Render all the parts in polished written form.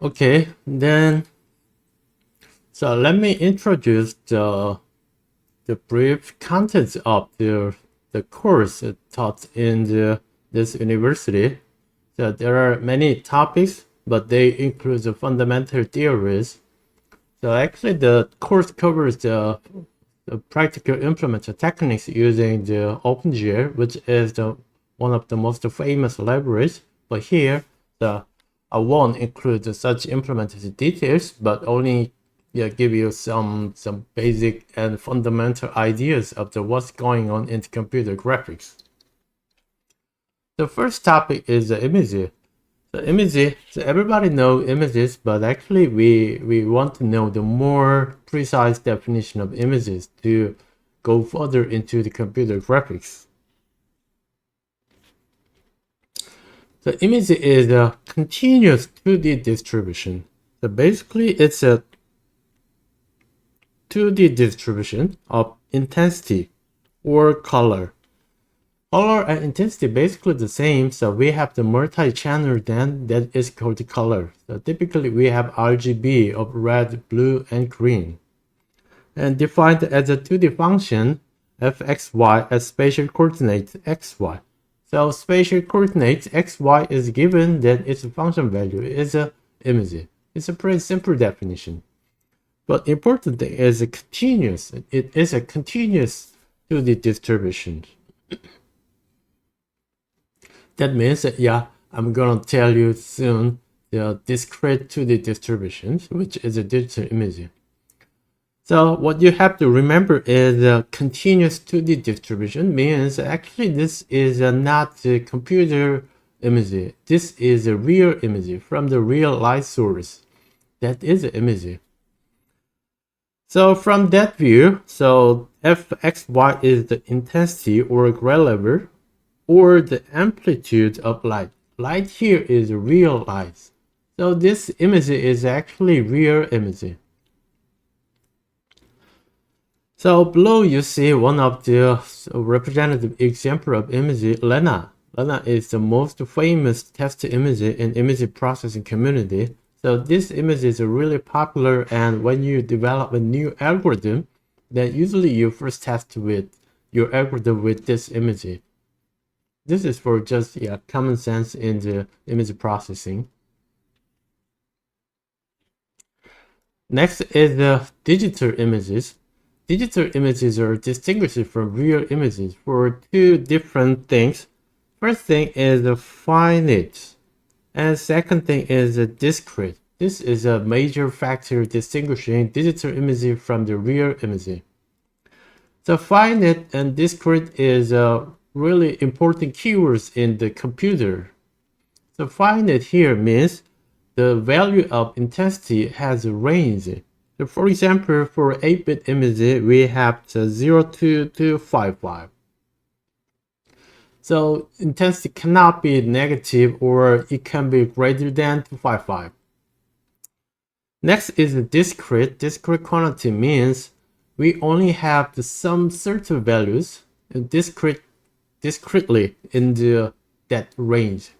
Okay, then so let me introduce the brief contents of the course taught in this university. So there are many topics, but they include the fundamental theories. So actually the course covers the practical implementation techniques using the OpenGL, which is one of the most famous libraries. But here, I won't include such implementation details, but only give you some basic and fundamental ideas of what's going on in computer graphics. The first topic is the images. The images, so everybody knows images, but actually we want to know the more precise definition of images to go further into the computer graphics. The image is a continuous 2D distribution. So basically it's a 2D distribution of intensity or color. Color and intensity basically the same, so we have the multi-channel then that is called the color. So typically we have RGB of red, blue, and green. And defined as a 2D function, fxy as spatial coordinates xy. So spatial coordinates xy is given, then its function value is a image. It's a pretty simple definition. But important thing is a continuous. It is a continuous 2D distribution. That means that, yeah, I'm gonna tell you soon the discrete 2D distributions, which is a digital image. So what you have to remember is a continuous 2D distribution means actually this is not the computer image. This is a real image from the real light source. That is an image. So from that view, so fxy is the intensity or gray level or the amplitude of light. Light here is real light. So this image is actually real image. So below you see one of the representative example of image, Lena. Lena is the most famous test image in image processing community. So this image is really popular, and when you develop a new algorithm, then usually you first test with your algorithm with this image. This is for just common sense in the image processing. Next is the digital images. Digital images are distinguished from real images for two different things. First thing is the finite, and second thing is the discrete. This is a major factor distinguishing digital image from the real image. So finite and discrete is really important keywords in the computer. So finite here means the value of intensity has a range. So for example, for 8-bit image, we have the 0 to 255. So intensity cannot be negative, or it can be greater than 255. Next is the discrete. Discrete quantity means we only have some certain values discretely in that range.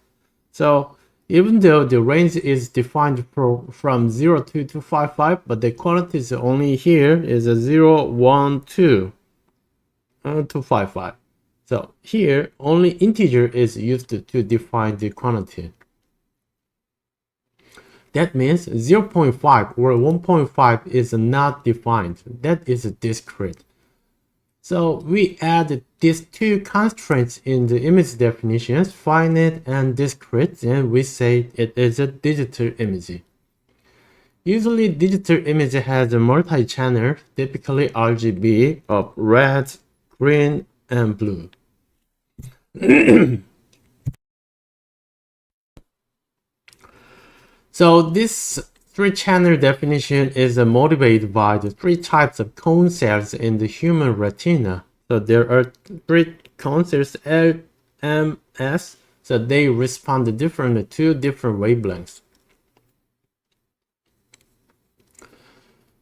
So even though the range is defined from 0 to 255, but the quantities only here is a 0, 1, 2, 255. So here only integer is used to define the quantity. That means 0.5 or 1.5 is not defined. That is a discrete. So we add these two constraints in the image definitions, finite and discrete, and we say it is a digital image. Usually digital image has a multi-channel, typically RGB of red, green, and blue. So this three-channel definition is motivated by the three types of cone cells in the human retina. So there are three cone cells, L, M, S. So they respond differently to different wavelengths.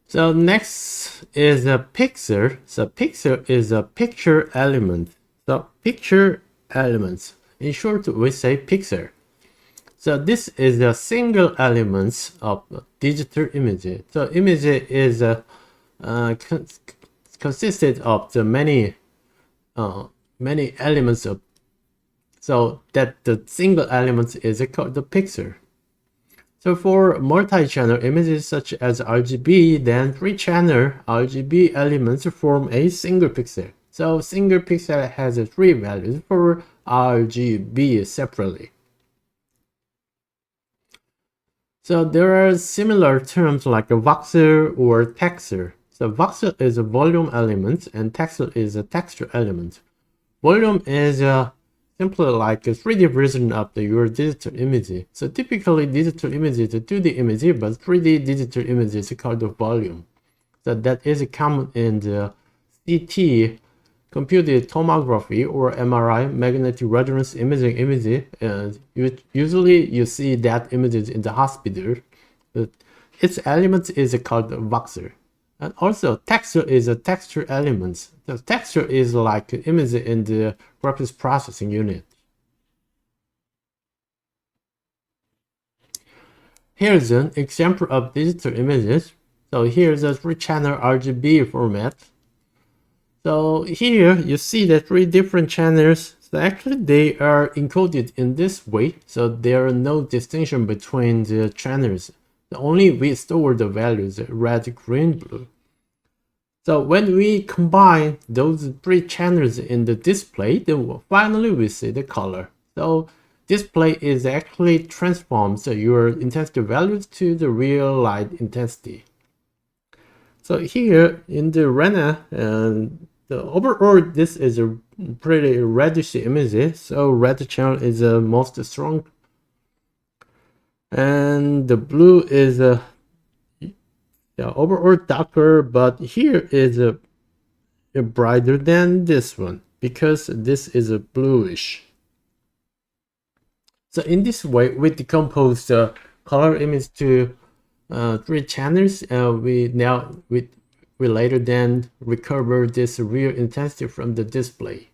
So next is a pixel. So pixel is a picture element. So picture elements. In short, we say pixel. So this is a single elements of digital image. So image is consisted of the many elements of, so that the single element is called the pixel. So for multi-channel images such as RGB, then 3-channel RGB elements form a single pixel. So single pixel has 3 values for RGB separately. So there are similar terms like a voxel or texture. So voxel is a volume element and texture is a texture element. Volume is simply like a 3D version of your digital image. So typically digital image is a 2D image, but 3D digital image is called the volume. So that is common in the CT, computed tomography, or MRI, magnetic resonance imaging image. Usually you see that images in the hospital. Its element is called voxel. And also texture is a texture element. The texture is like an image in the graphics processing unit. Here's an example of digital images. So here's a 3-channel RGB format. So here you see the 3 different channels. So actually they are encoded in this way. So there are no distinction between the channels. Only we store the values red, green, blue. So when we combine those 3 channels in the display, then finally we see the color. So display is actually transforms your intensity values to the real light intensity. So here in the retina, and the overall this is a pretty reddish image. So red channel is the most strong, and the blue is overall darker, but here is a brighter than this one because this is a bluish. So in this way we decompose the color image to 3 channels, and we later then recover this real intensity from the display.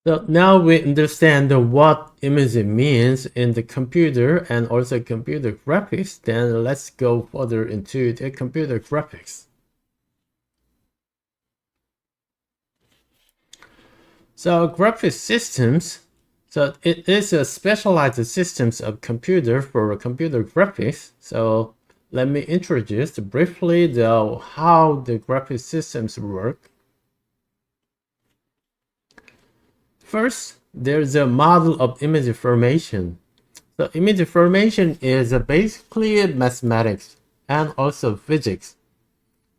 So now we understand what image means in the computer and also computer graphics. Then let's go further into the computer graphics. So graphics systems, so it is a specialized systems of computer for computer graphics. So let me introduce briefly how the graphics systems work. First, there's a model of image formation. So image formation is basically mathematics and also physics.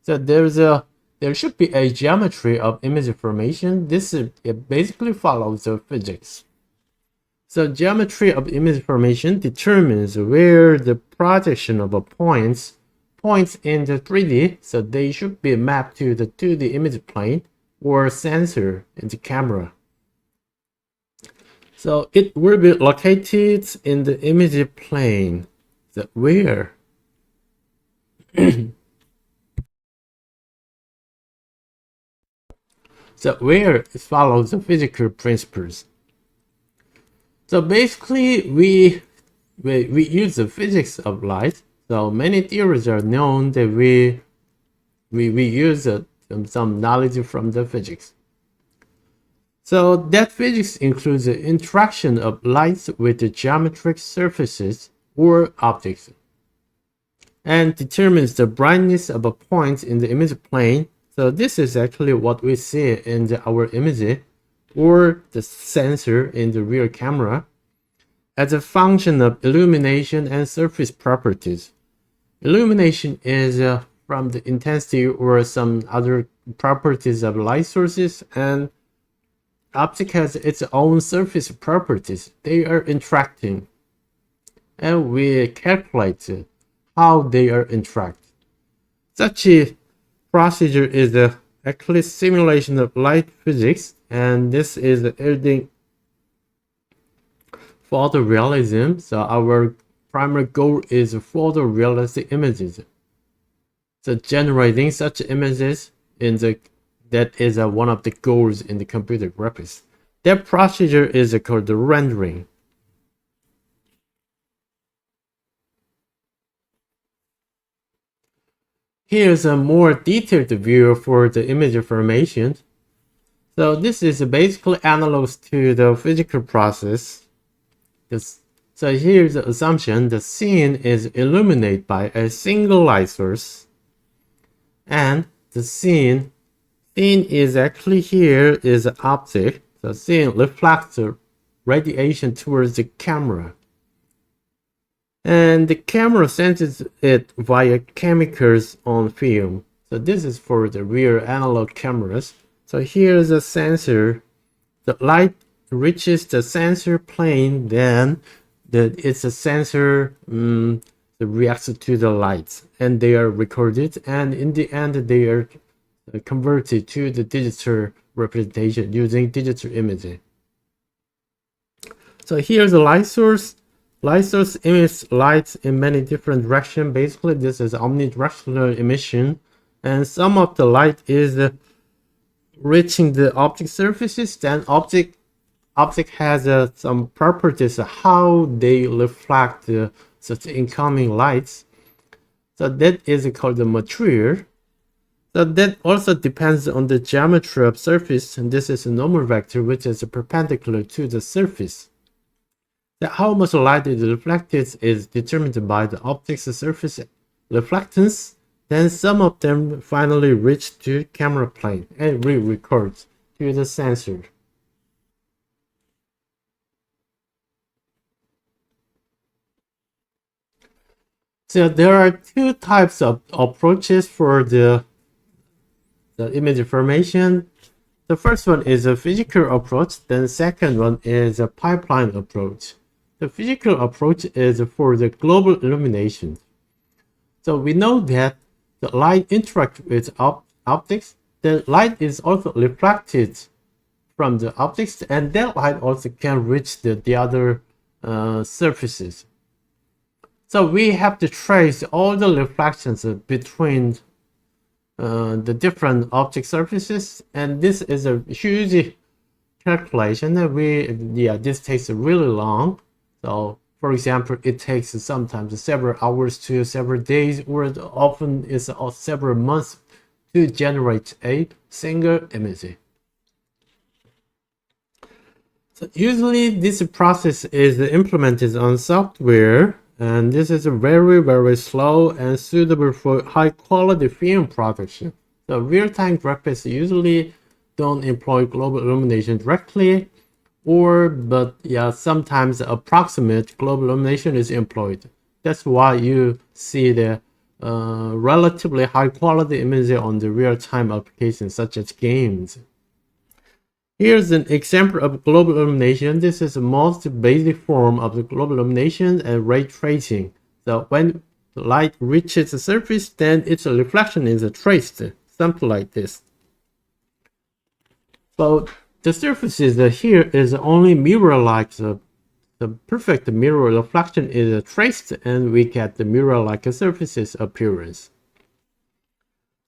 So there should be a geometry of image formation. It basically follows the physics. So geometry of image formation determines where the projection of points in the 3D, so they should be mapped to the 2D image plane or sensor in the camera. So it will be located in the image plane. So where? So where it follows the physical principles. So basically we use the physics of light. So many theories are known that we use some knowledge from the physics. So that physics includes the interaction of light with the geometric surfaces or objects, and determines the brightness of a point in the image plane. So this is actually what we see in our image or the sensor in the rear camera as a function of illumination and surface properties. Illumination is from the intensity or some other properties of light sources, and object has its own surface properties. They are interacting, and we calculate how they are interact. Such a procedure is actually simulation of light physics, and this is yielding photorealism. So our primary goal is photorealistic images. So generating such images that is one of the goals in the computer graphics. That procedure is called the rendering. Here's a more detailed view for the image formation. So this is basically analogous to the physical process. So here's the assumption: the scene is illuminated by a single light source, and the scene is actually here is an object. The scene reflects the radiation towards the camera, and the camera senses it via chemicals on film. So this is for the real analog cameras. So here's a sensor. The light reaches the sensor plane, then it's a sensor that reacts to the lights, and they are recorded, and in the end they are converted to the digital representation using digital imaging. So here's the light source. Light source emits light in many different directions. Basically, this is omnidirectional emission, and some of the light is reaching the object surfaces. Then object has some properties of how they reflect such incoming lights. So that is called the material. So that also depends on the geometry of surface, and this is a normal vector which is perpendicular to the surface. How much light is reflected is determined by the optic's surface reflectance. Then some of them finally reach to camera plane and re-record to the sensor. So there are two types of approaches for the image formation. The first one is a physical approach, then the second one is a pipeline approach. The physical approach is for the global illumination. So we know that the light interacts with optics. The light is also reflected from the optics, and that light also can reach the other surfaces. So we have to trace all the reflections between the different object surfaces, and this is a huge calculation. This takes really long. So for example, it takes sometimes several hours to several days, or often it's several months to generate a single image. So usually this process is implemented on software, and this is very slow and suitable for high quality film production. So real-time graphics usually don't employ global illumination directly, but sometimes approximate global illumination is employed. That's why you see the relatively high quality image on the real-time applications such as games. Here's an example of global illumination. This is the most basic form of the global illumination and ray tracing. So when the light reaches the surface, then its reflection is traced, something like this. So the surfaces here is only mirror-like. The perfect mirror reflection is traced, and we get the mirror-like surfaces appearance.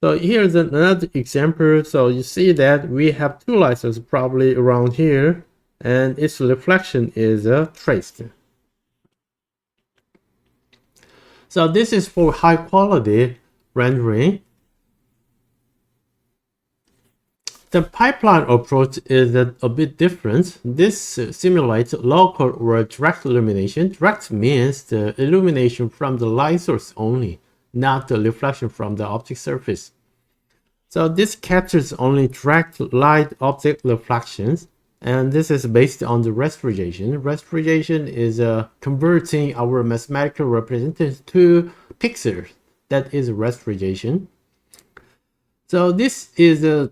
So here's another example. So you see that we have two light sources probably around here, and its reflection is traced. So this is for high quality rendering. The pipeline approach is a bit different. This simulates local or direct illumination. Direct means the illumination from the light source only, not the reflection from the object surface. So this captures only direct light object reflections, and this is based on the rasterization. Rasterization is converting our mathematical representation to pixels. That is rasterization. So this is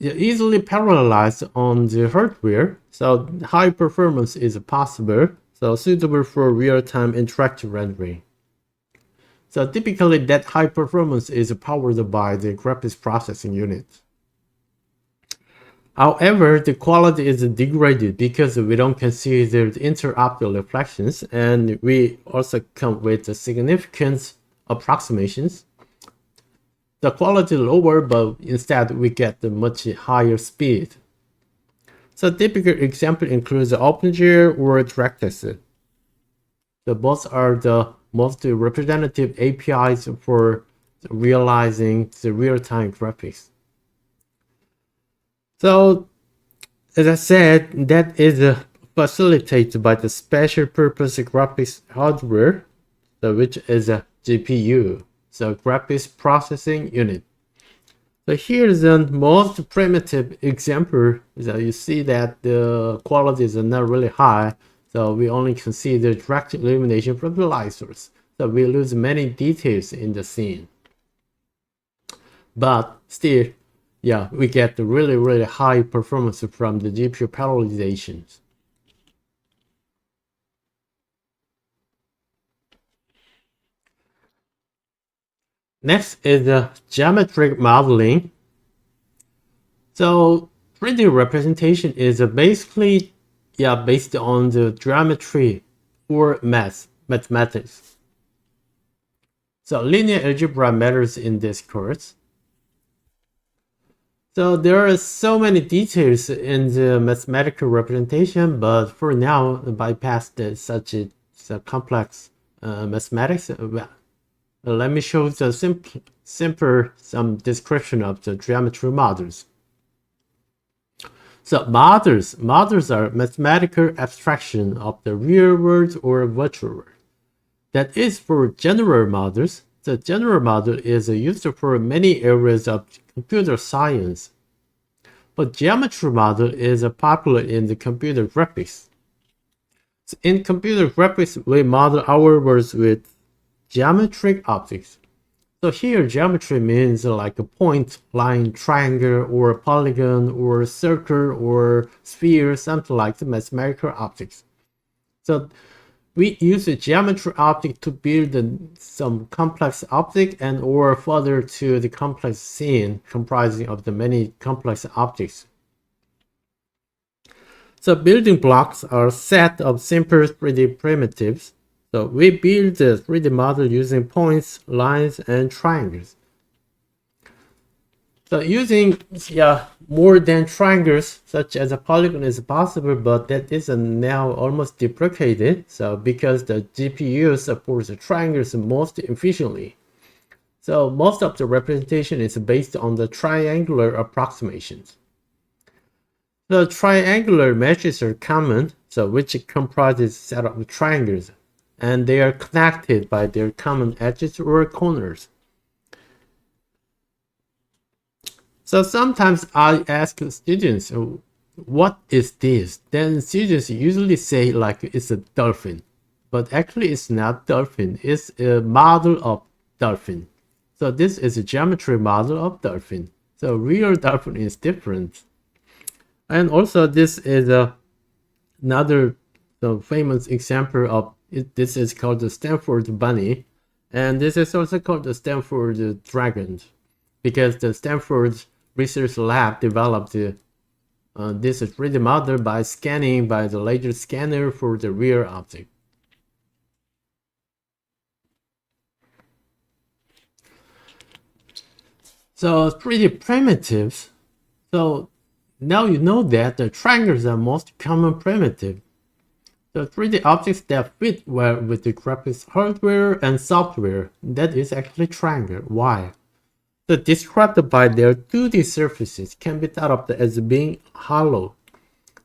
easily parallelized on the hardware, so high performance is possible, so suitable for real-time interactive rendering. So typically that high performance is powered by the graphics processing unit. However, the quality is degraded because we don't consider the inter-optical reflections, and we also come with significant approximations. The quality lower, but instead we get the much higher speed. So typical example includes OpenGL or DirectX. So both are the most representative APIs for realizing the real-time graphics. So as I said, that is facilitated by the special purpose graphics hardware, so which is a GPU, so graphics processing unit. So here's the most primitive example. So you see that the quality is not really high, so we only consider direct illumination from the light source. So we lose many details in the scene. But still, yeah, we get really high performance from the GPU parallelizations. Next is the geometric modeling. So 3D representation is basically based on the geometry or mathematics. So linear algebra matters in this course. So there are so many details in the mathematical representation, but for now, bypass such a complex mathematics. Let me show the some description of the geometry models. So models are mathematical abstraction of the real world or virtual world. That is for general models. The general model is used for many areas of computer science, but geometry model is popular in the computer graphics. So in computer graphics, we model our worlds with geometric objects. So here geometry means like a point, line, triangle, or a polygon, or a circle, or sphere, something like the mathematical objects. So we use a geometry object to build some complex object and or further to the complex scene comprising of the many complex objects. So building blocks are a set of simple 3D primitives. So we build the 3D model using points, lines, and triangles. So using more than triangles, such as a polygon, is possible, but that is now almost deprecated. So because the GPU supports the triangles most efficiently. So most of the representation is based on the triangular approximations. The triangular meshes are common, so which comprises a set of triangles, and they are connected by their common edges or corners. So sometimes I ask students, what is this? Then students usually say like it's a dolphin, but actually it's not dolphin, it's a model of dolphin. So this is a geometry model of dolphin. So real dolphin is different. And also this is another famous example of it. This is called the Stanford bunny, and this is also called the Stanford dragon, because the Stanford research lab developed this 3D model by scanning by the laser scanner for the real object. So 3D primitives. So now you know that the triangles are most common primitive. The 3D objects that fit well with the graphics hardware and software, that is actually triangle. Why? So described by their 2D surfaces can be thought of as being hollow.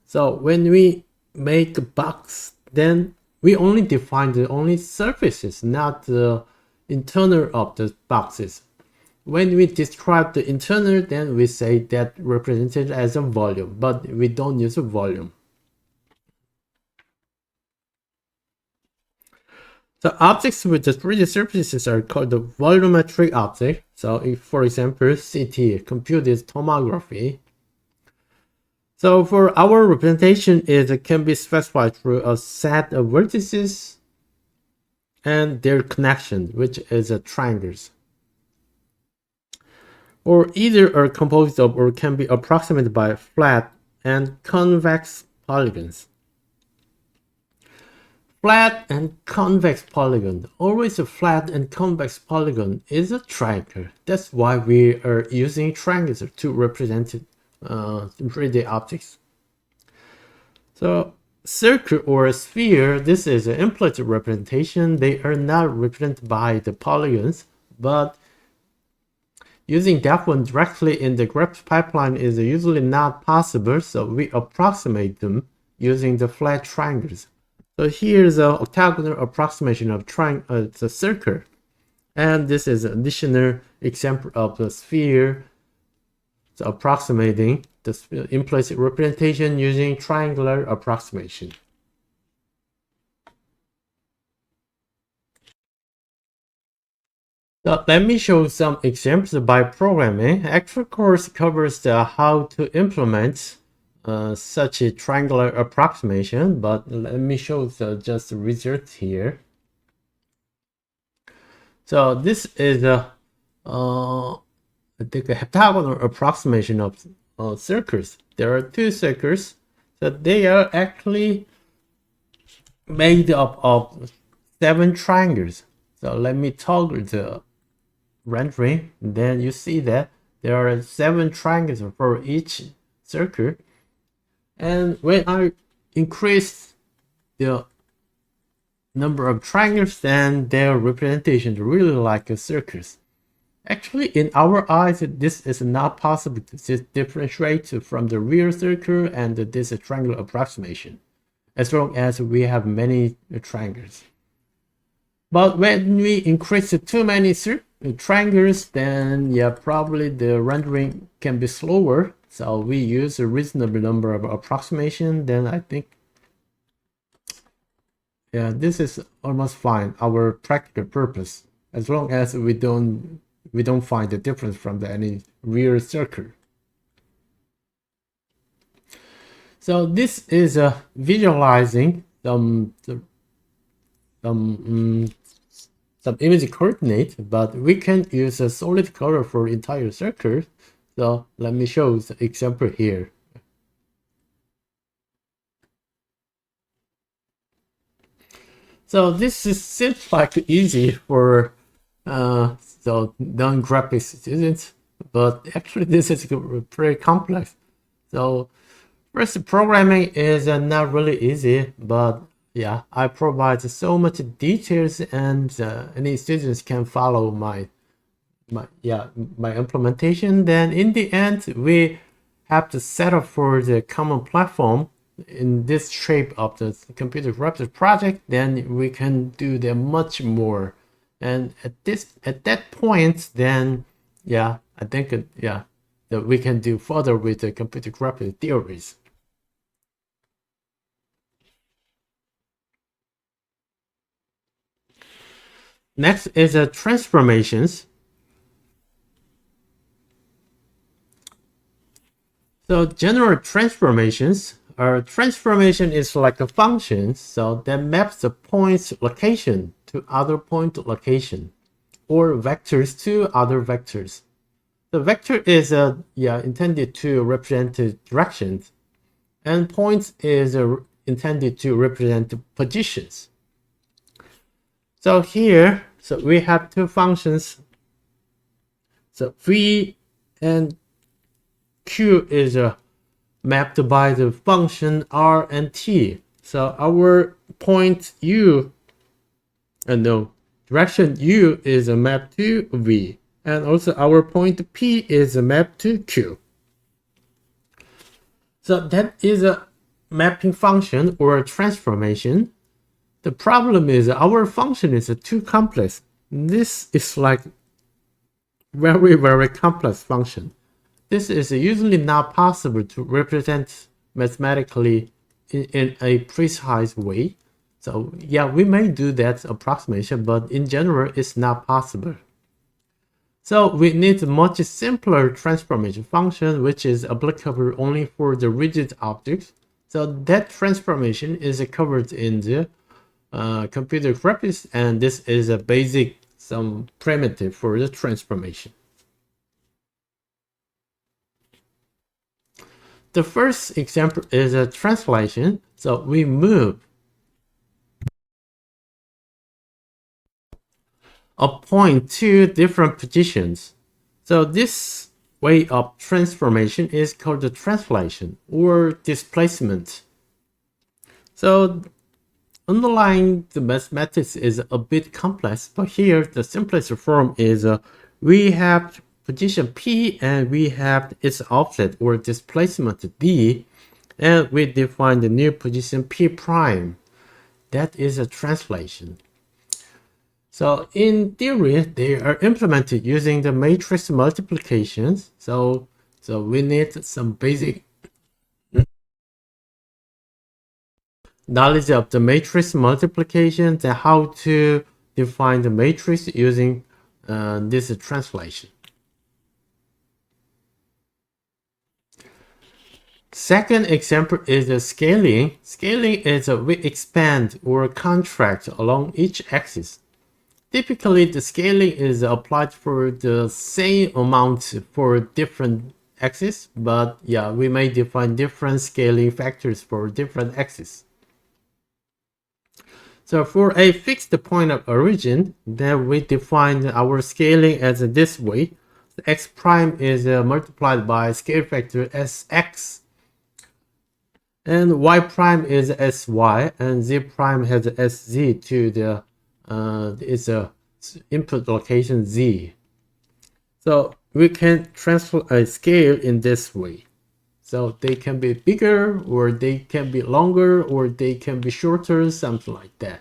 So when we make a box, then we only define the only surfaces, not the internal of the boxes. When we describe the internal, then we say that represented as a volume, but we don't use a volume. So objects with the 3D surfaces are called the volumetric object. So if, for example, CT, computed tomography. So for our representation, it can be specified through a set of vertices and their connection, which is a triangles. Or either are composed of or can be approximated by flat and convex polygons. Flat and convex polygon. Always a flat and convex polygon is a triangle. That's why we are using triangles to represent 3D objects. So circle or sphere, this is an implicit representation. They are not represented by the polygons, but using that one directly in the graph pipeline is usually not possible, so we approximate them using the flat triangles. So here's an octagonal approximation of the circle, and this is an additional example of the sphere. So approximating the implicit representation using triangular approximation. So let me show some examples by programming. Actual course covers how to implement such a triangular approximation, but let me show just the result here. So this is I think a heptagonal approximation of circles. There are two circles, so they are actually made up of 7 triangles. So let me toggle the rendering, then you see that there are 7 triangles for each circle, and when I increase the number of triangles, then their representation is really like a circus. Actually, in our eyes, this is not possible to differentiate from the real circle and this triangular approximation, as long as we have many triangles. But when we increase too many triangles, then yeah, probably the rendering can be slower. So we use a reasonable number of approximation. Then I think, yeah, this is almost fine. Our practical purpose, as long as we don't find the difference from any real circle. So this is visualizing some image coordinate, but we can use a solid color for entire circle. So let me show the example here. So this seems like easy for so non-graphic students, but actually this is pretty complex. So first, programming is not really easy, but yeah, I provide so much details, and any students can follow my implementation. Then in the end, we have to set up for the common platform in this shape of the computer graphics project. Then we can do much more. And at that point, then yeah, I think that we can do further with the computer graphics theories. Next is transformations. So general transformations. Transformation is like a function, so that maps the point's location to other point location, or vectors to other vectors. The vector is intended to represent directions, and points is intended to represent positions. So here, we have two functions. So v and q is mapped by the function r and t. So our point u, direction u is mapped to v, and also our point p is mapped to q. So that is a mapping function or a transformation. The problem is our function is too complex. This is like very, very complex function. This is usually not possible to represent mathematically in a precise way. So yeah, we may do that approximation, but in general, it's not possible. So we need a much simpler transformation function, which is applicable only for the rigid objects. So that transformation is covered in the computer graphics, and this is a basic some primitive for the transformation. The first example is a translation. So we move a point to different positions. So this way of transformation is called the translation or displacement. So underlying the mathematics is a bit complex, but here the simplest form is we have position P and we have its offset or displacement D, and we define the new position P prime. That is a translation. So in theory, they are implemented using the matrix multiplications. So we need some basic knowledge of the matrix multiplication and how to define the matrix using this translation. Second example is the scaling. Scaling is we expand or contract along each axis. Typically, the scaling is applied for the same amount for different axes, but yeah, we may define different scaling factors for different axes. So for a fixed point of origin, then we define our scaling as this way. The x prime is multiplied by scale factor sx, and y prime is sy, and z prime has sz to the it's a input location z. So we can transfer a scale in this way. So they can be bigger, or they can be longer, or they can be shorter, something like that.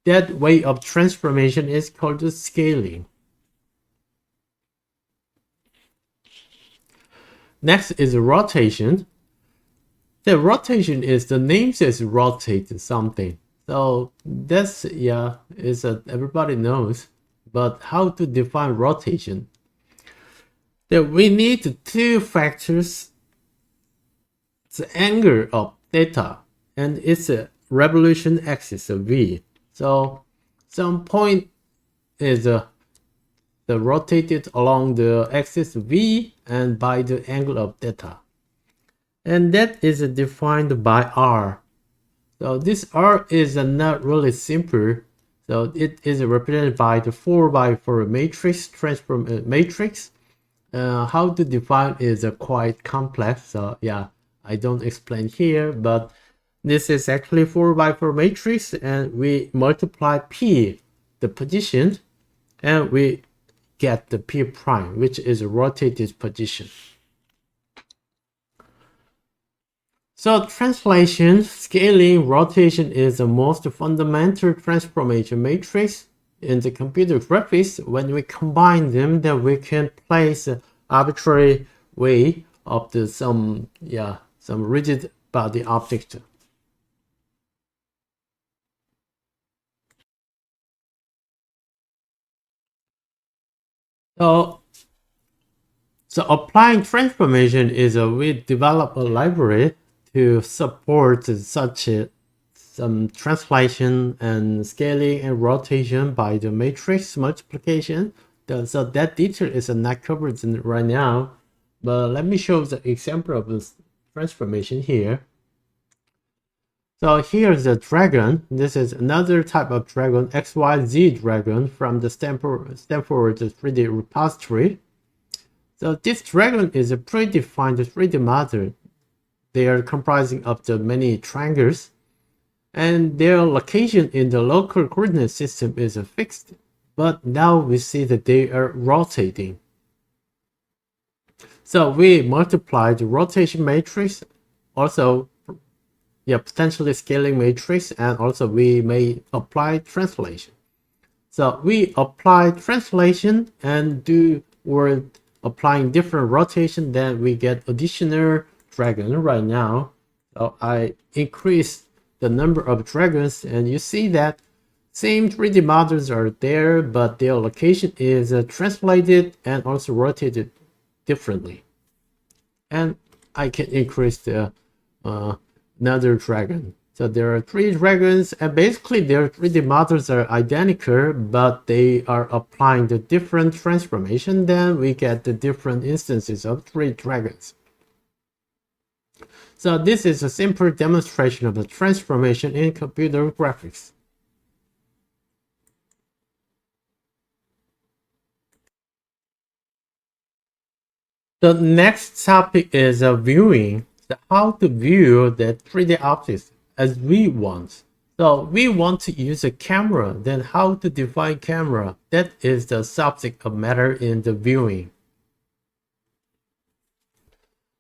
That way of transformation is called the scaling. Next is rotation. The rotation is the name says rotate something. So that's, yeah, is everybody knows. But how to define rotation? Then we need two factors. The angle of theta and its revolution axis of v. So some point is the rotated along the axis v and by the angle of theta. And that is defined by r. So this r is not really simple. So it is represented by the 4x4 matrix transform matrix. How to define is quite complex. So yeah, I don't explain here, but this is actually 4x4 matrix, and we multiply p, the position, and we get the p prime, which is a rotated position. So translation, scaling, rotation is the most fundamental transformation matrix in the computer graphics. When we combine them, then we can place an arbitrary way of the some rigid body object. So applying transformation is we develop a library to support such some translation and scaling and rotation by the matrix multiplication. So that detail is not covered right now, but let me show the example of this transformation here. So here's the dragon. This is another type of dragon, XYZ dragon from the Stanford 3D repository. So this dragon is a predefined 3D model. They are comprising of the many triangles, and their location in the local coordinate system is fixed. But now we see that they are rotating. So we multiply the rotation matrix, also potentially scaling matrix, and also we may apply translation. So we apply translation and we're applying different rotation, then we get additional dragon right now. So I increase the number of dragons, and you see that same 3D models are there, but their location is translated and also rotated differently. And I can increase the another dragon. So there are 3 dragons, and basically their 3D models are identical, but they are applying the different transformation. Then we get the different instances of 3 dragons. So this is a simple demonstration of the transformation in computer graphics. The next topic is viewing. So how to view the 3D objects as we want. So we want to use a camera, then how to define camera? That is the subject of matter in the viewing.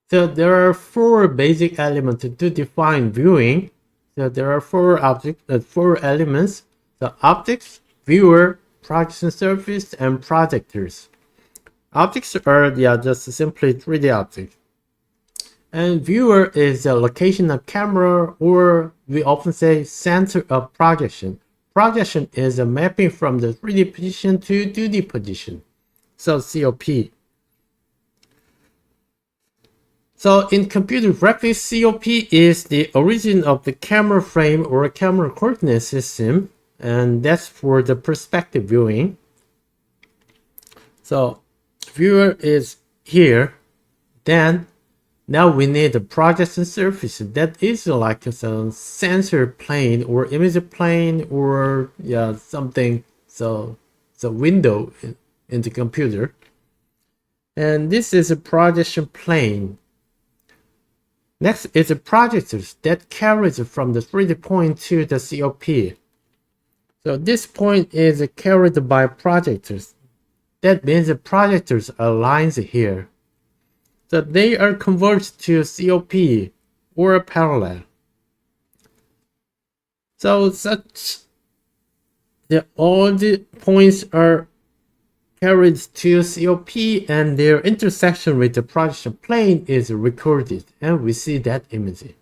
So there are four basic elements to define viewing. So there are four elements: the objects, viewer, projection surface, and projectors. Objects are just simply 3D objects. And viewer is the location of camera, or we often say center of projection. Projection is a mapping from the 3D position to 2D position. So COP. So in computer graphics, COP is the origin of the camera frame or camera coordinate system, and that's for the perspective viewing. So viewer is here. Then now we need a projection surface that is like a sensor plane or image plane or something. So it's a window in the computer. And this is a projection plane. Next is a projectors that carries from the 3D point to the COP. So this point is carried by projectors. That means the projectors are lines here. So they are converged to COP or parallel. So all the points are carried to COP, and their intersection with the projection plane is recorded, and we see that image.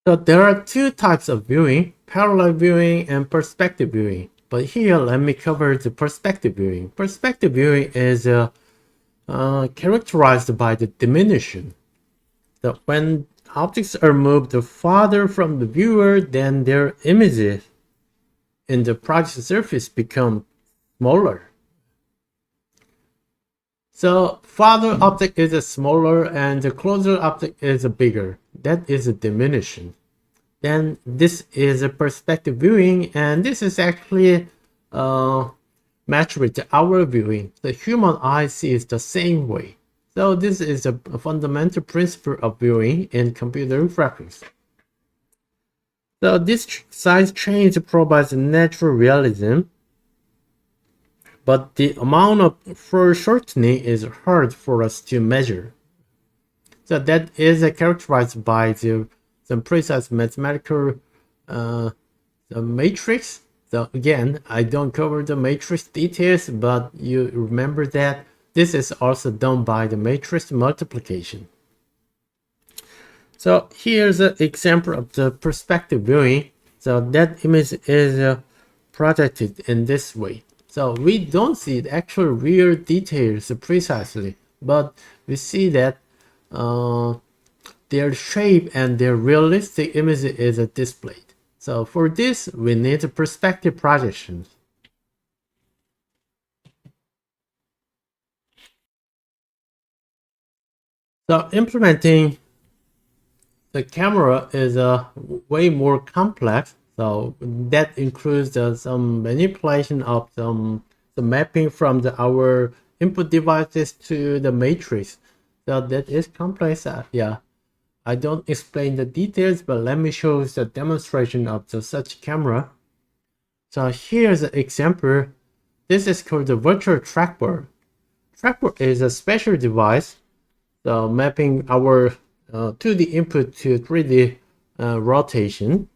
So there are two types of viewing: parallel viewing and perspective viewing. But here, let me cover the perspective viewing. Perspective viewing is characterized by the diminution. So when objects are moved farther from the viewer, then their images in the projection surface become smaller. So farther object is smaller and the closer object is bigger. That is a diminution. Then this is a perspective viewing, and this is actually matched with our viewing. The human eye sees the same way. So this is a fundamental principle of viewing in computer graphics. So this size change provides natural realism, but the amount of foreshortening is hard for us to measure. So that is characterized by some precise mathematical the matrix. So again, I don't cover the matrix details, but you remember that this is also done by the matrix multiplication. So here's an example of the perspective viewing. So that image is projected in this way. So we don't see the actual real details precisely, but we see that their shape and their realistic image is displayed. So for this, we need a perspective projection. So implementing the camera is way more complex. So that includes some manipulation of the mapping from our input devices to the matrix. So that is complex. I don't explain the details, but let me show the demonstration of such camera. So here's an example. This is called the virtual trackball. Trackball is a special device, so mapping our 2D input to 3D rotation.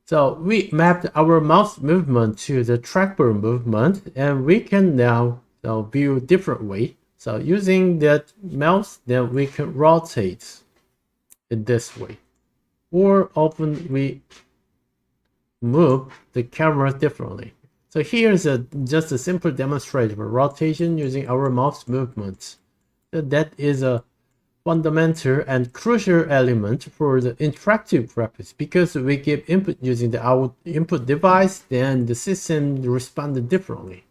So we mapped our mouse movement to the trackball movement, and we can now view different way. So using that mouse, then we can rotate in this way, or often we move the camera differently. So here's just a simple demonstration of rotation using our mouse movements. So that is a fundamental and crucial element for the interactive graphics, because we give input using our input device, then the system responds differently.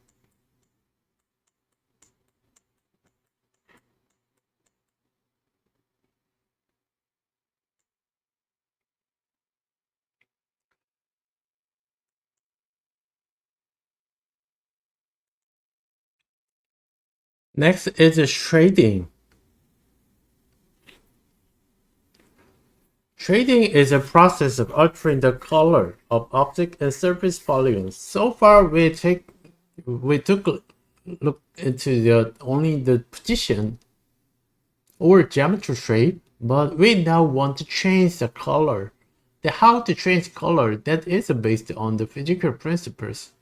Next is shading. Shading is a process of altering the color of object and surface volumes. So far, we took a look into only the position or geometry shape, but we now want to change the color. How to change color, that is based on the physical principles.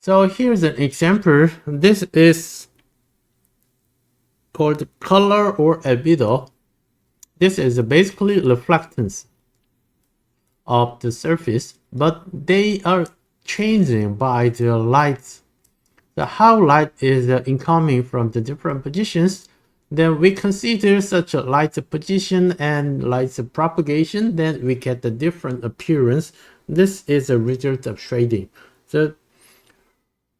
So here's an example. This is called color or albedo. This is basically reflectance of the surface, but they are changing by the light. So how light is incoming from the different positions, then we consider such a light position and light propagation, then we get a different appearance. This is a result of shading. So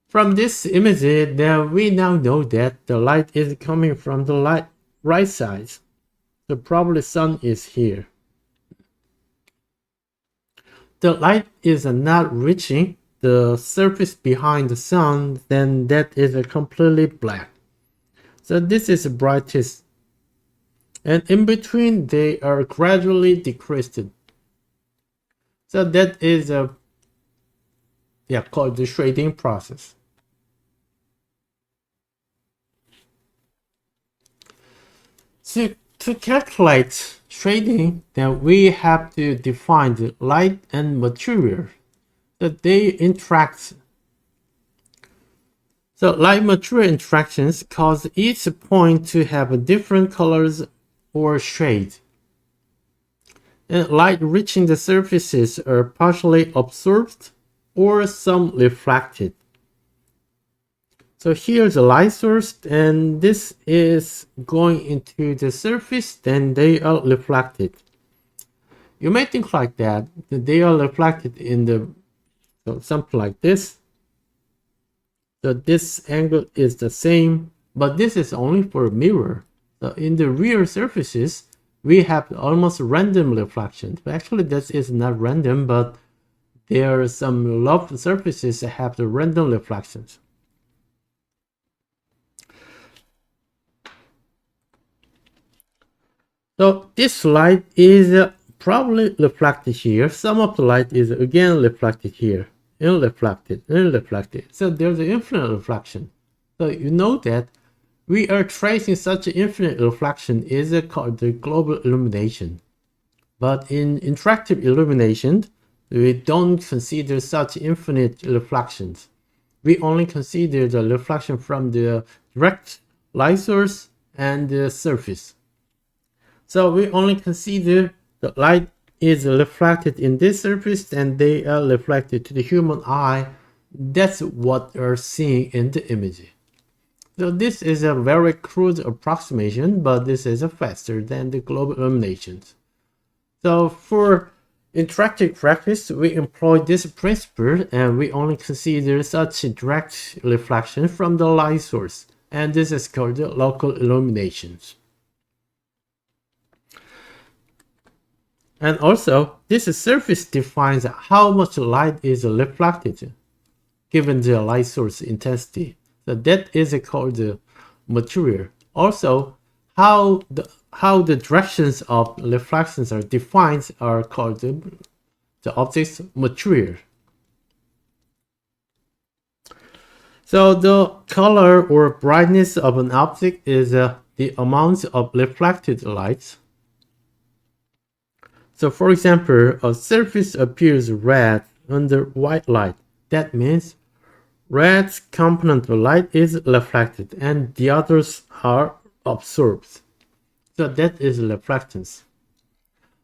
from this image, then we now know that the light is coming from the right side. So probably sun is here. The light is not reaching the surface behind the sun, then that is completely black. So this is the brightest, and in between they are gradually decreased. So that is called the shading process. So to calculate shading, then we have to define the light and material that they interact. So light material interactions cause each point to have different colors or shade. And light reaching the surfaces are partially absorbed or some reflected. So here's the light source, and this is going into the surface, then they are reflected. You may think like that they are reflected in the something like this. So this angle is the same, but this is only for a mirror. So in the real surfaces, we have almost random reflections. But actually, this is not random, but there are some loft surfaces that have the random reflections. So this light is probably reflected here. Some of the light is again reflected here, and reflected, and reflected. So there's an infinite reflection. So you know that we are tracing such an infinite reflection is called the global illumination. But in interactive illumination, we don't consider such infinite reflections. We only consider the reflection from the direct light source and the surface. So we only consider the light is reflected in this surface and they are reflected to the human eye. That's what we're seeing in the image. So this is a very crude approximation, but this is faster than the global illuminations. So for interactive practice, we employ this principle and we only consider such direct reflection from the light source. And this is called the local illuminations. And also, this surface defines how much light is reflected given the light source intensity. So that is called the material. Also, how the directions of reflections are defined are called the object's material. So the color or brightness of an object is the amount of reflected light. So for example, a surface appears red under white light. That means red component of light is reflected and the others are absorbed. So that is reflectance.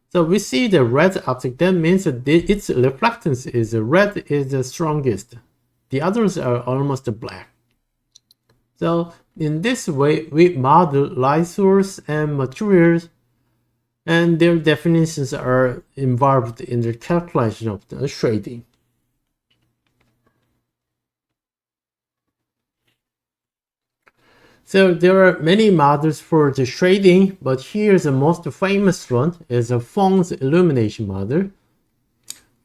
So we see the red object, that means that its reflectance is red is the strongest. The others are almost black. So in this way, we model light source and materials, and their definitions are involved in the calculation of the shading. So there are many models for the shading, but here's the most famous one is a Phong illumination model.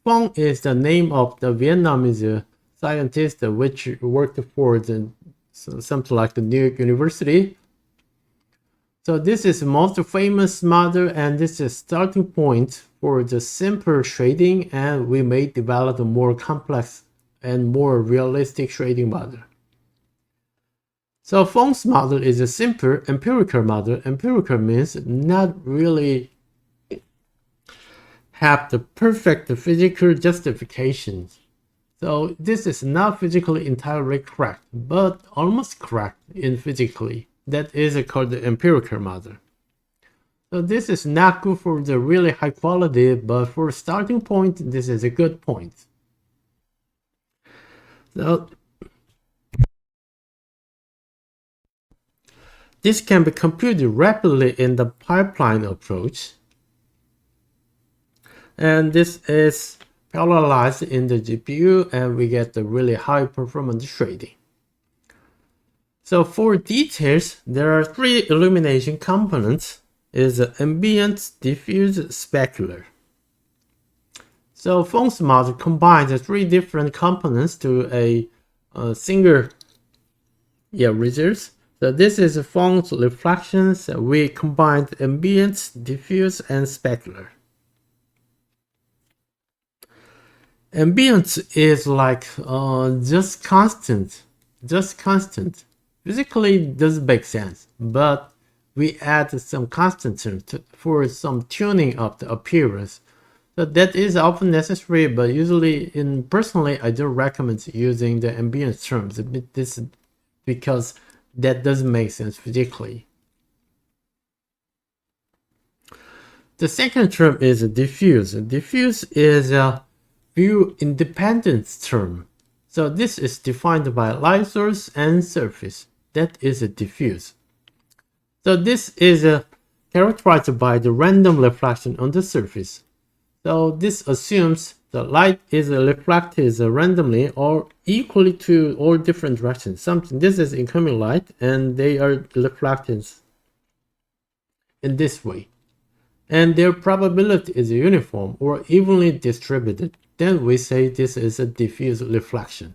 Phong is the name of the Vietnamese scientist which worked for the So something like the New York University. So this is the most famous model, and this is starting point for the simple shading, and we may develop a more complex and more realistic shading model. So Fong's model is a simple empirical model. Empirical means not really have the perfect physical justification. So this is not physically entirely correct, but almost correct in physically. That is called the empirical model. So this is not good for the really high quality, but for starting point, this is a good point. So this can be computed rapidly in the pipeline approach. And this is parallelized in the GPU, and we get the really high performance shading. So for details, there are 3 illumination components: is ambient, diffuse, specular. So Fong's model combines the 3 different components to a single results. So this is Fong's reflections. We combined ambient, diffuse, and specular. Ambient is like just constant. Physically doesn't make sense, but we add some constant term for some tuning of the appearance. So that is often necessary, but usually personally I don't recommend using the ambient terms. This because that doesn't make sense physically. The second term is diffuse. Diffuse is a view independence term. So this is defined by light source and surface. That is a diffuse. So this is characterized by the random reflection on the surface. So this assumes the light is reflected randomly or equally to all different directions. This is incoming light, and they are reflected in this way. And their probability is uniform or evenly distributed. Then we say this is a diffuse reflection.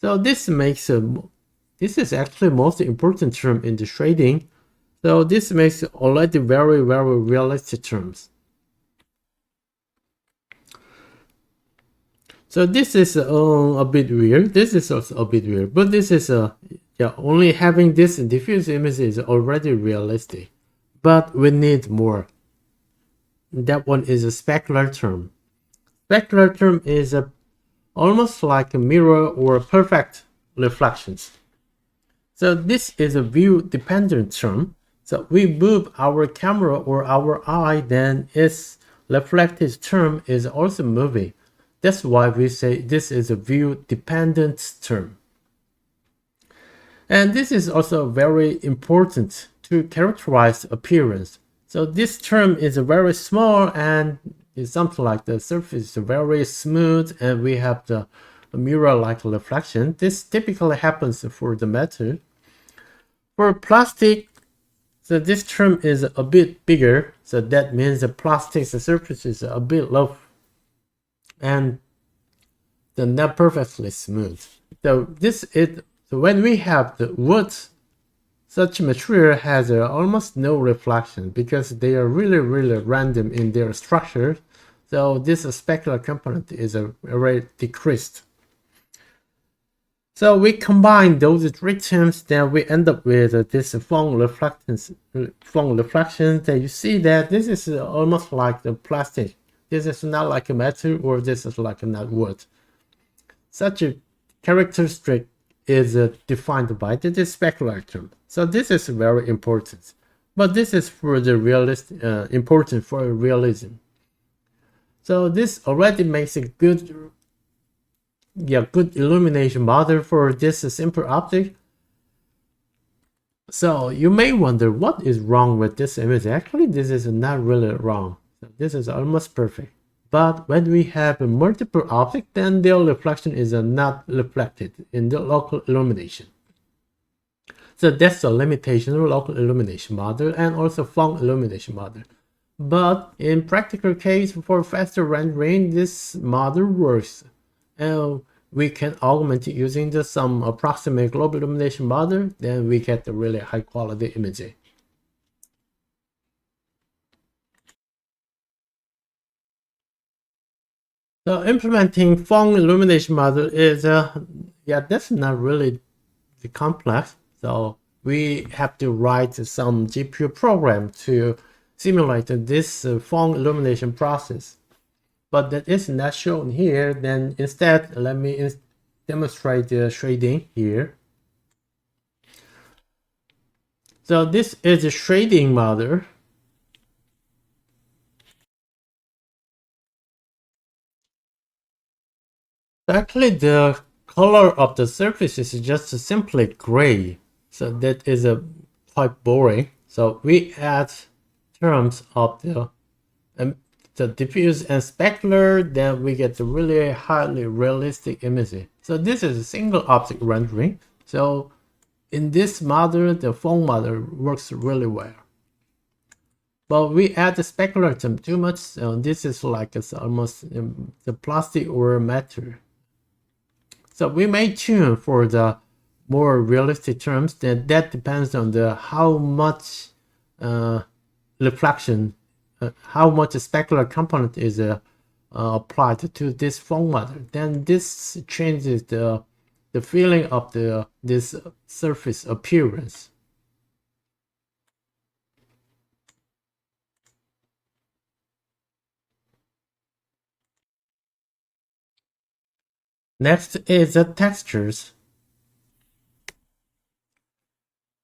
So this makes this is actually most important term in the shading. So this makes already very realistic terms. So this is a bit weird. This is also a bit weird, but this is only having this diffuse image is already realistic. But we need more. That one is a specular term. Specular term is almost like a mirror or perfect reflections. So this is a view dependent term. So we move our camera or our eye, then its reflected term is also moving. That's why we say this is a view dependent term. And this is also very important to characterize appearance. So this term is very small, and it's something like the surface is very smooth, and we have the mirror-like reflection. This typically happens for the metal. For plastic, so this term is a bit bigger. So that means the plastic surface is a bit low, and they're not perfectly smooth. So when we have the wood, such material has almost no reflection because they are really random in their structure. So this specular component is very decreased. So we combine those 3 terms, then we end up with this Phong reflection. That you see that this is almost like the plastic. This is not like a metal, or this is like not wood. Such a characteristic is defined by the specular term. So this is very important, but this is for the important for realism. So this already makes a good illumination model for this simple object. So you may wonder what is wrong with this image. Actually, this is not really wrong. So this is almost perfect. But when we have multiple objects, then their reflection is not reflected in the local illumination. So that's the limitation of local illumination model and also Phong illumination model. But in practical case, for faster rendering, this model works. we can augment it using some approximate global illumination model, then we get the really high quality imaging. So implementing phone illumination model is, that's not really complex. So we have to write some GPU program to simulate this phone illumination process. But that is not shown here. Then instead, let me demonstrate the shading here. So this is a shading model. Actually, the color of the surface is just simply gray. So that is quite boring. So we add terms of the diffuse and specular, then we get the really highly realistic imaging. So this is a single object rendering. So in this model, the phone model works really well. But we add the specular term too much. So this is like it's almost the plastic or metal. So we may tune for the more realistic terms. Then that depends on how much reflection, how much specular component is applied to this phone model. Then this changes the feeling of this surface appearance. Next is the textures.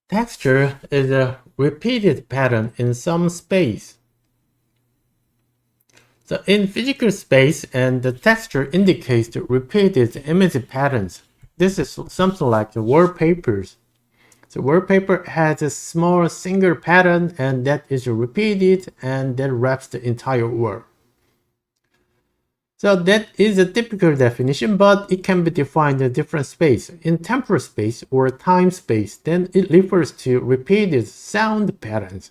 Texture is a repeated pattern in some space. So in physical space, and the texture indicates the repeated image patterns. This is something like the wallpapers. So wallpaper has a small single pattern, and that is repeated, and that wraps the entire wall. So that is a typical definition, but it can be defined in different space. In temporal space or time space, then it refers to repeated sound patterns.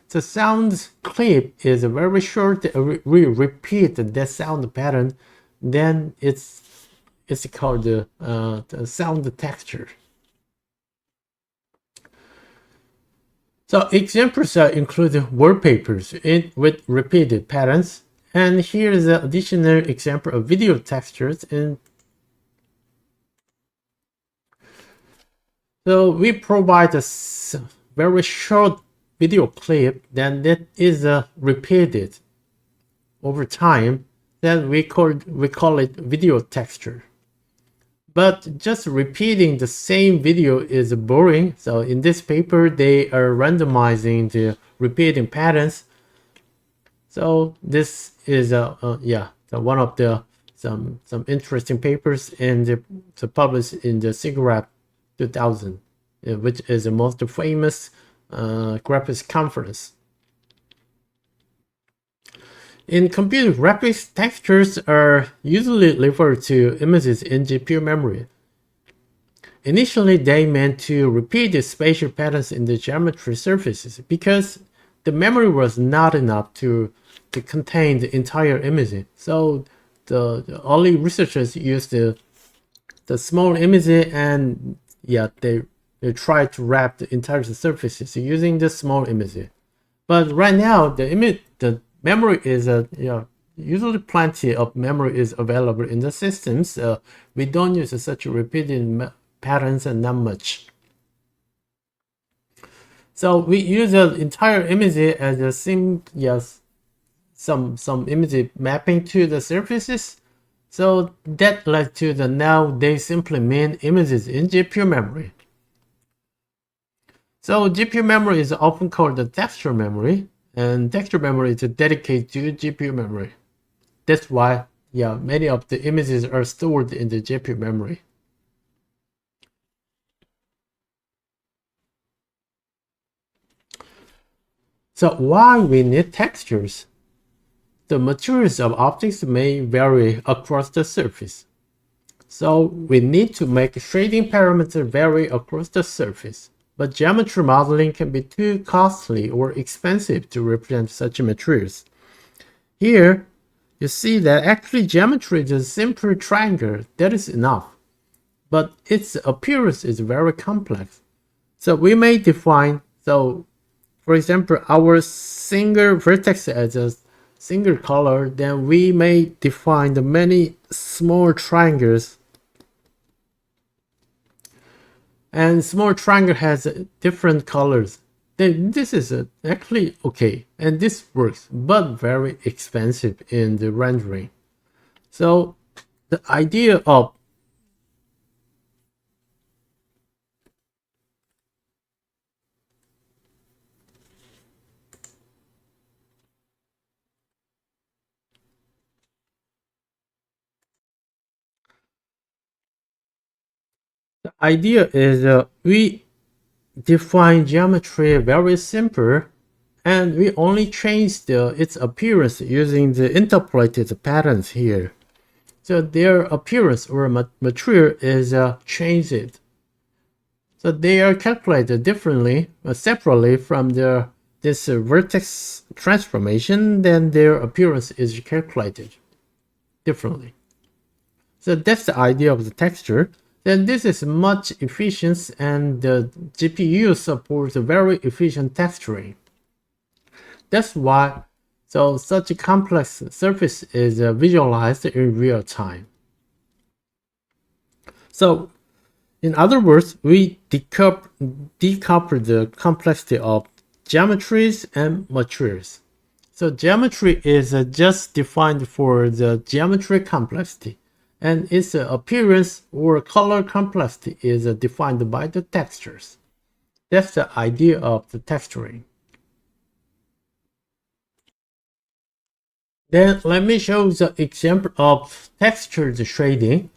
The sound clip is very short. We repeat that sound pattern, then it's called the sound texture. So examples include wallpapers with repeated patterns. And here is an additional example of video textures. So we provide a very short video clip, then that is repeated over time. Then we call it video texture. But just repeating the same video is boring. So in this paper, they are randomizing the repeating patterns. So this is so one of the some interesting papers published in the SIGGRAPH 2000, which is the most famous graphics conference. In computer graphics, textures are usually referred to images in GPU memory. Initially, they meant to repeat the spatial patterns in the geometry surfaces because the memory was not enough to contain the entire image. So the early researchers used the small image, and they try to wrap the entire surfaces using the small image. But right now, the memory is usually plenty of memory is available in the systems. We don't use such repeated patterns and not much. So we use the entire image as a some image mapping to the surfaces. So that led to now they simply mean images in GPU memory. So GPU memory is often called the texture memory, and texture memory is dedicated to GPU memory. That's why many of the images are stored in the GPU memory. So why we need textures? The materials of objects may vary across the surface. So we need to make shading parameters vary across the surface. But geometry modeling can be too costly or expensive to represent such materials. Here, you see that actually geometry is a simple triangle. That is enough. But its appearance is very complex. So we may define, so for example, our single vertex as a single color, then we may define the many small triangles. And small triangle has different colors. Then this is actually okay, and this works, but very expensive in the rendering. So the idea of we define geometry very simple, and we only change its appearance using the interpolated patterns here. So their appearance or material is changed. So they are calculated differently, separately from this vertex transformation. Then their appearance is calculated differently. So that's the idea of the texture. Then this is much efficient, and the GPU supports very efficient texturing. That's why such a complex surface is visualized in real time. So in other words, we decouple the complexity of geometries and materials. So geometry is just defined for the geometry complexity, and its appearance or color complexity is defined by the textures. That's the idea of the texturing. Then let me show the example of textured shading.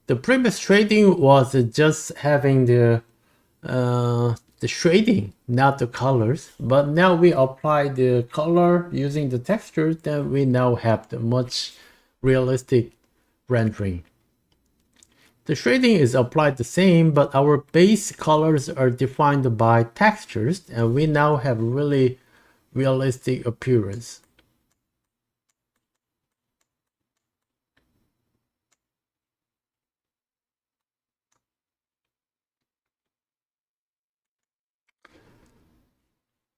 The previous shading was just having the shading, not the colors. But now we apply the color using the textures, then we now have the much realistic rendering. The shading is applied the same, but our base colors are defined by textures, and we now have really realistic appearance.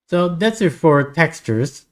So that's it for textures.